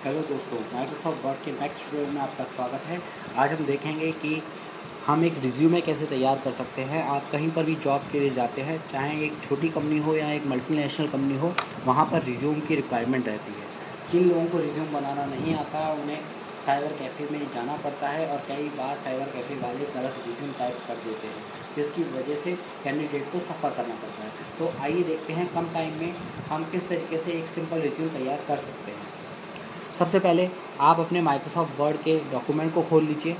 Hello दोस्तों, Microsoft word के next tutorial में आपका स्वागत है। आज हम देखेंगे कि हम एक रिज्यूमे कैसे तैयार कर सकते हैं। आप कहीं पर भी जॉब के लिए जाते हैं, चाहे एक छोटी कंपनी हो या एक मल्टीनेशनल कंपनी हो, वहाँ पर रिज्यूम की रिक्वायरमेंट रहती है। जिन लोगों को रिज्यूम बनाना नहीं आता उन्हें साइबर कैफ़े में जाना पड़ता है और कई बार साइबर कैफ़े वाले गलत रिज्यूम टाइप कर देते हैं, जिसकी वजह से कैंडिडेट को सफ़र करना पड़ता है। तो आइए देखते हैं कम टाइम में हम किस तरीके से एक सिंपल रिज्यूम तैयार कर सकते हैं। सबसे पहले आप अपने माइक्रोसॉफ्ट वर्ड के डॉक्यूमेंट को खोल लीजिए,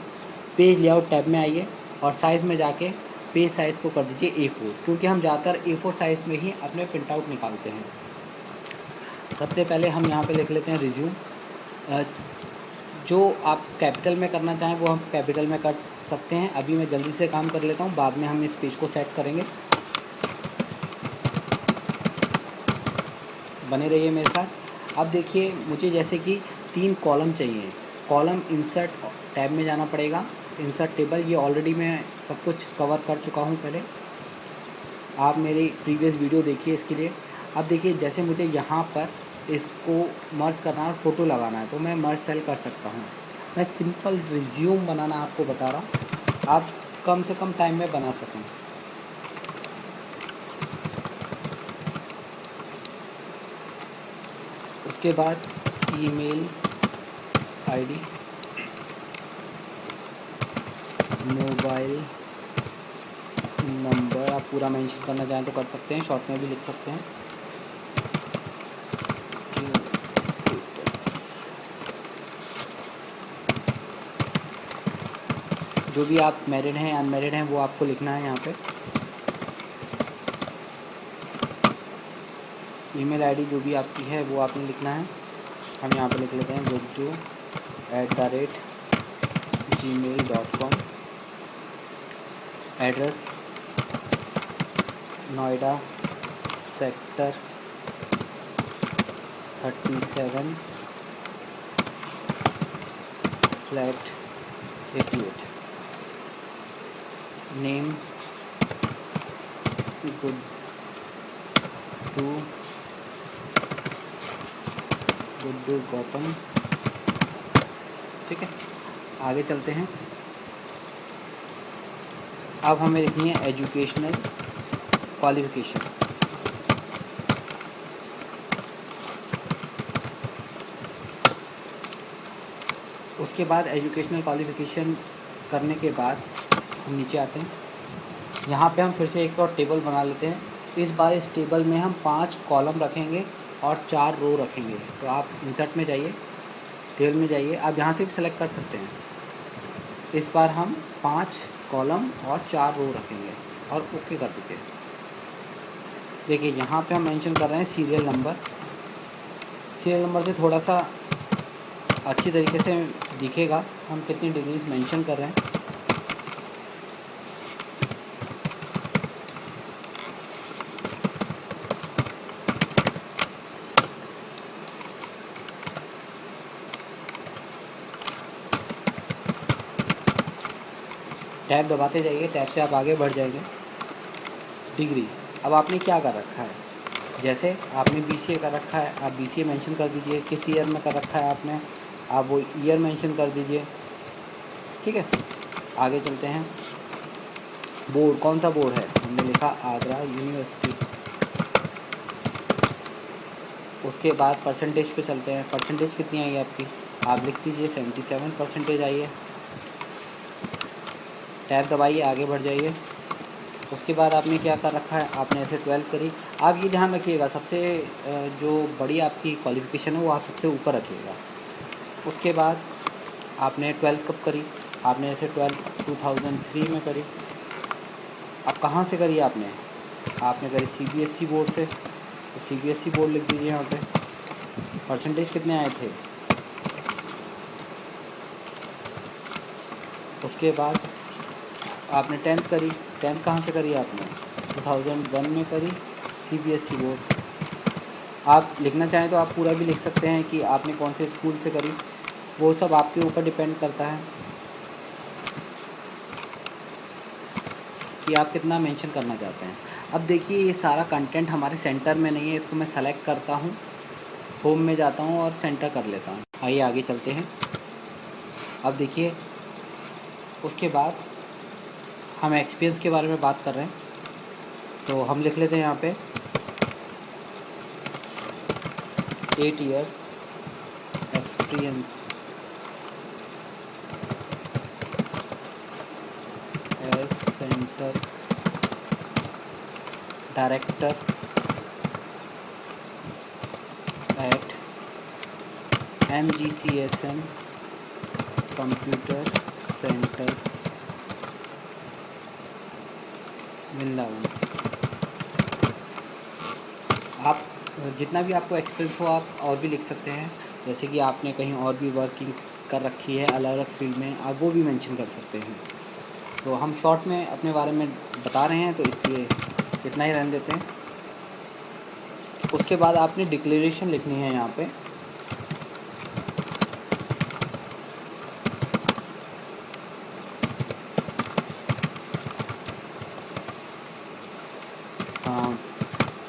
पेज लेआउट टैब में आइए और साइज़ में जाके पेज साइज़ को कर दीजिए A4, क्योंकि हम ज़्यादातर A4 साइज़ में ही अपने प्रिंट आउट निकालते हैं। सबसे पहले हम यहाँ पे लिख लेते हैं रिज्यूम। जो आप कैपिटल में करना चाहें वो हम कैपिटल में कर सकते हैं। अभी मैं जल्दी से काम कर लेता हूँ, बाद में हम इस पेज को सेट करेंगे। बने रहिए मेरे साथ। अब देखिए, मुझे जैसे कि 3 कॉलम चाहिए। कॉलम इंसर्ट टैब में जाना पड़ेगा, इंसर्ट टेबल। ये ऑलरेडी मैं सब कुछ कवर कर चुका हूँ पहले, आप मेरी प्रीवियस वीडियो देखिए इसके लिए। अब देखिए, जैसे मुझे यहाँ पर इसको मर्ज करना है, फ़ोटो लगाना है, तो मैं मर्ज सेल कर सकता हूँ। मैं सिंपल रिज्यूम बनाना आपको बता रहा हूँ, आप कम से कम टाइम में बना सकें। उसके बाद ईमेल आईडी, मोबाइल नंबर, आप पूरा मेंशन करना चाहें तो कर सकते हैं, शॉर्ट में भी लिख सकते हैं। जो भी आप मैरिड हैं अनमैरिड हैं वो आपको लिखना है यहाँ पे। ईमेल आईडी जो भी आपकी है वो आपने लिखना है। हम यहाँ पे लिख लेते हैं gurju@gmail.com। Address Noida sector 37 flat 88। Name Guddu Gautam. ठीक है, आगे चलते हैं। अब हमें लिखनी है एजुकेशनल क्वालिफ़िकेशन। उसके बाद एजुकेशनल क्वालिफ़िकेशन करने के बाद हम नीचे आते हैं। यहाँ पे हम फिर से एक और टेबल बना लेते हैं। इस बार इस टेबल में हम 5 कॉलम रखेंगे और 4 रो रखेंगे। तो आप इंसर्ट में जाइए, टेबल में जाइए, आप यहाँ से भी सेलेक्ट कर सकते हैं। इस बार हम 5 कॉलम और 4 रो रखेंगे और ओके कर दीजिए। देखिए, यहाँ पे हम मेंशन कर रहे हैं सीरियल नंबर। सीरियल नंबर से थोड़ा सा अच्छी तरीके से दिखेगा हम कितनी डिग्रीज मेंशन कर रहे हैं। टैब दबाते जाइए, टैब से आप आगे बढ़ जाएंगे। डिग्री, अब आपने क्या कर रखा है, जैसे आपने BCA कर रखा है, आप BCA मेंशन कर दीजिए। किस ईयर में कर रखा है आपने, आप वो ईयर मेंशन कर दीजिए। ठीक है, आगे चलते हैं। बोर्ड, कौन सा बोर्ड है, हमने लिखा आगरा यूनिवर्सिटी। उसके बाद परसेंटेज पे चलते हैं। परसेंटेज कितनी आई आपकी, आप लिख दीजिए 77% आई है। टैब दबाइए, आगे बढ़ जाइए। उसके बाद आपने क्या कर रखा है, आपने ऐसे 12th करी। आप ये ध्यान रखिएगा, सबसे जो बड़ी आपकी क्वालिफ़िकेशन है वो आप सबसे ऊपर रखिएगा। उसके बाद आपने 12th कब करी, आपने ऐसे 12th 2003 में करी। अब कहाँ से करी आपने करी CBSE बोर्ड से, तो CBSE बोर्ड लिख दीजिए यहाँ पे। परसेंटेज कितने आए थे। उसके बाद आपने 10th करी। 10th कहाँ से करी आपने, 2001 में करी, CBSE बोर्ड। आप लिखना चाहें तो आप पूरा भी लिख सकते हैं कि आपने कौन से स्कूल से करी, वो सब आपके ऊपर डिपेंड करता है कि आप कितना मेंशन करना चाहते हैं। अब देखिए, ये सारा कंटेंट हमारे सेंटर में नहीं है, इसको मैं सेलेक्ट करता हूँ होम में जाता हूँ और सेंटर कर लेता हूँ। आइए आगे चलते हैं। अब देखिए, उसके बाद हम एक्सपीरियंस के बारे में बात कर रहे हैं, तो हम लिख लेते हैं यहाँ पे 8 years experience as center director at MGCSM computer centre Vrindavan. आप जितना भी आपको एक्सपीरियंस हो आप और भी लिख सकते हैं, जैसे कि आपने कहीं और भी वर्किंग कर रखी है अलग अलग फील्ड में, आप वो भी मेंशन कर सकते हैं। तो हम शॉर्ट में अपने बारे में बता रहे हैं, तो इसलिए इतना ही रहने देते हैं। उसके बाद आपने डिक्लेरेशन लिखनी है यहाँ पे। हाँ,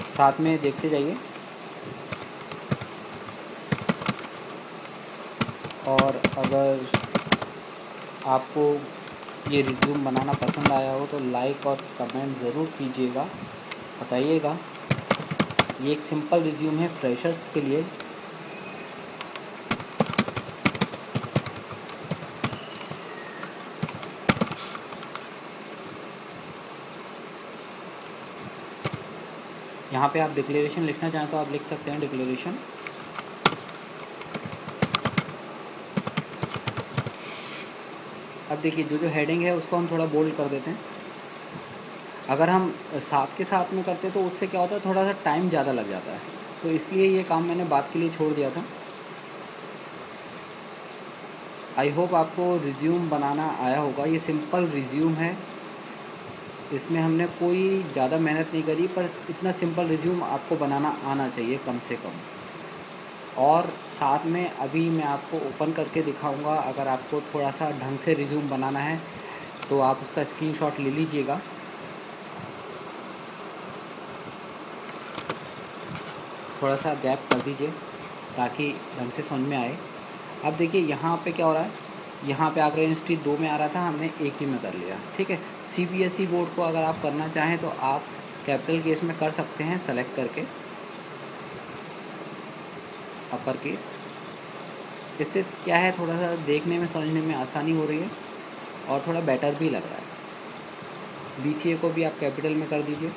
साथ में देखते जाइए। और अगर आपको ये रिज्यूम बनाना पसंद आया हो तो लाइक और कमेंट ज़रूर कीजिएगा, बताइएगा। ये एक सिंपल रिज्यूम है फ्रेशर्स के लिए। यहाँ पे आप डिक्लेरेशन लिखना चाहें तो आप लिख सकते हैं डिक्लेरेशन। अब देखिए, जो हेडिंग है उसको हम थोड़ा बोल्ड कर देते हैं। अगर हम साथ के साथ में करते तो उससे क्या होता है, थोड़ा सा टाइम ज़्यादा लग जाता है, तो इसलिए ये काम मैंने बात के लिए छोड़ दिया था। आई होप आपको रिज्यूम बनाना आया होगा। ये सिंपल रिज्यूम है, इसमें हमने कोई ज़्यादा मेहनत नहीं करी, पर इतना सिंपल रिज्यूम आपको बनाना आना चाहिए कम से कम। और साथ में अभी मैं आपको ओपन करके दिखाऊंगा। अगर आपको थोड़ा सा ढंग से रिज्यूम बनाना है तो आप उसका स्क्रीनशॉट ले लीजिएगा। थोड़ा सा गैप कर दीजिए ताकि ढंग से समझ में आए। अब देखिए यहाँ पे क्या हो रहा है, यहाँ पे आगरा यूनिवर्सिटी 2 में आ रहा था, हमने एक ही में कर लिया। ठीक है, CBSE बोर्ड को अगर आप करना चाहें तो आप कैपिटल केस में कर सकते हैं, सेलेक्ट करके अपर केस। इससे क्या है, थोड़ा सा देखने में समझने में आसानी हो रही है और थोड़ा बेटर भी लग रहा है। BCA को भी आप कैपिटल में कर दीजिए।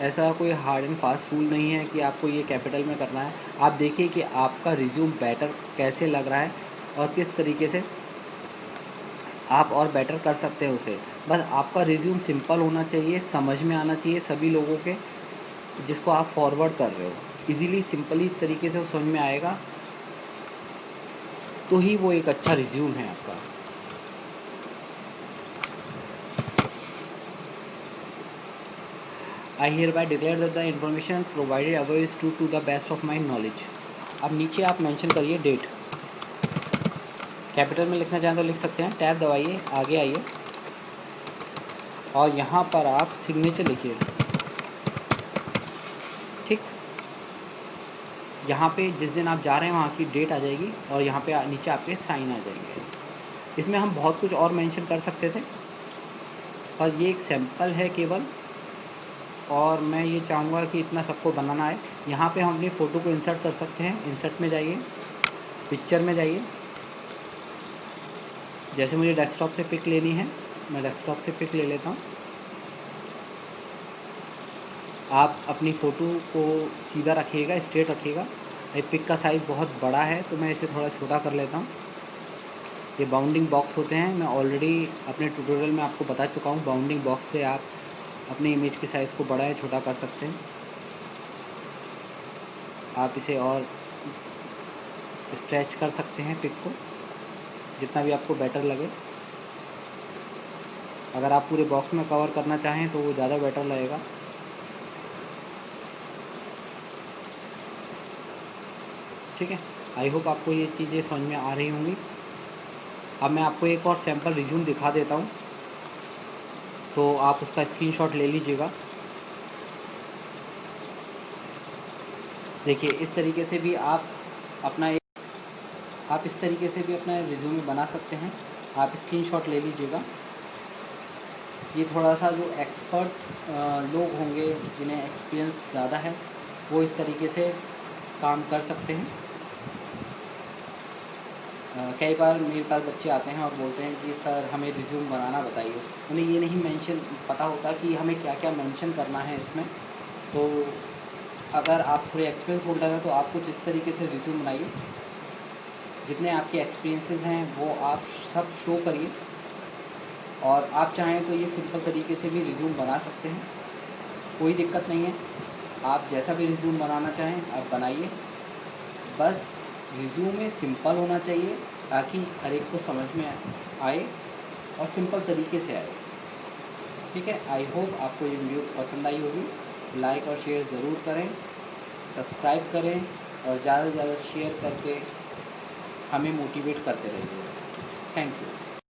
ऐसा कोई हार्ड एंड फास्ट रूल नहीं है कि आपको ये कैपिटल में करना है। आप देखिए कि आपका रिज्यूम बेटर कैसे लग रहा है और किस तरीके से आप और बेटर कर सकते हैं उसे। बस आपका रिज्यूम सिंपल होना चाहिए, समझ में आना चाहिए सभी लोगों के, जिसको आप फॉरवर्ड कर रहे हो। इजीली सिंपली तरीके से समझ में आएगा, तो ही वो एक अच्छा रिज्यूम है आपका। I hereby declare that the information provided above is true to the best of my knowledge। अब नीचे आप मेंशन करिए डेट। कैपिटल में लिखना चाहें तो लिख सकते हैं, टैब दबाइए, आगे आइए और यहाँ पर आप सिग्नेचर लिखिए। ठीक, यहाँ पे जिस दिन आप जा रहे हैं वहाँ की डेट आ जाएगी और यहाँ पे नीचे आपके साइन आ जाएंगे। इसमें हम बहुत कुछ और मेंशन कर सकते थे, पर ये एक सैम्पल है केवल, और मैं ये चाहूँगा कि इतना सबको बनाना है। यहाँ पे हम अपनी फ़ोटो को इंसर्ट कर सकते हैं। इंसर्ट में जाइए, पिक्चर में जाइए। जैसे मुझे डेस्कटॉप से पिक लेनी है, मैं डेस्कटॉप से पिक ले लेता हूँ। आप अपनी फ़ोटो को सीधा रखिएगा, स्ट्रेट रखिएगा। ये पिक का साइज़ बहुत बड़ा है तो मैं इसे थोड़ा छोटा कर लेता हूँ। ये बाउंडिंग बॉक्स होते हैं, मैं ऑलरेडी अपने ट्यूटोरियल में आपको बता चुका हूँ। बाउंडिंग बॉक्स से आप अपने इमेज के साइज़ को बड़ा या छोटा कर सकते हैं। आप इसे और स्ट्रेच कर सकते हैं पिक को, जितना भी आपको बेटर लगे। अगर आप पूरे बॉक्स में कवर करना चाहें तो वो ज़्यादा बेटर लगेगा। ठीक है, आई होप आपको ये चीज़ें समझ में आ रही होंगी। अब मैं आपको एक और सैम्पल रिज्यूम दिखा देता हूँ, तो आप उसका स्क्रीनशॉट ले लीजिएगा। देखिए इस तरीके से भी आप इस तरीके से भी अपना रिज्यूमे बना सकते हैं। आप स्क्रीनशॉट ले लीजिएगा। ये थोड़ा सा जो एक्सपर्ट लोग होंगे जिन्हें एक्सपीरियंस ज़्यादा है वो इस तरीके से काम कर सकते हैं। कई बार मेरे पास बच्चे आते हैं और बोलते हैं कि सर हमें रिज्यूम बनाना बताइए। उन्हें ये नहीं पता होता कि हमें क्या क्या मेंशन करना है इसमें। तो अगर आप थोड़े एक्सपीरियंस होल्डर हैं तो आप कुछ इस तरीके से रिज्यूम बनाइए, जितने आपके एक्सपीरियंसेस हैं वो आप सब शो करिए। और आप चाहें तो ये सिंपल तरीके से भी रिज्यूम बना सकते हैं, कोई दिक्कत नहीं है। आप जैसा भी रिज्यूम बनाना चाहें आप बनाइए, बस रिज्यूमे सिंपल होना चाहिए ताकि हर एक को समझ में आए और सिंपल तरीके से आए। ठीक है, आई होप आपको ये वीडियो पसंद आई होगी। लाइक और शेयर ज़रूर करें, सब्सक्राइब करें और ज़्यादा से ज़्यादा शेयर करके हमें मोटिवेट करते रहिए। Thank you.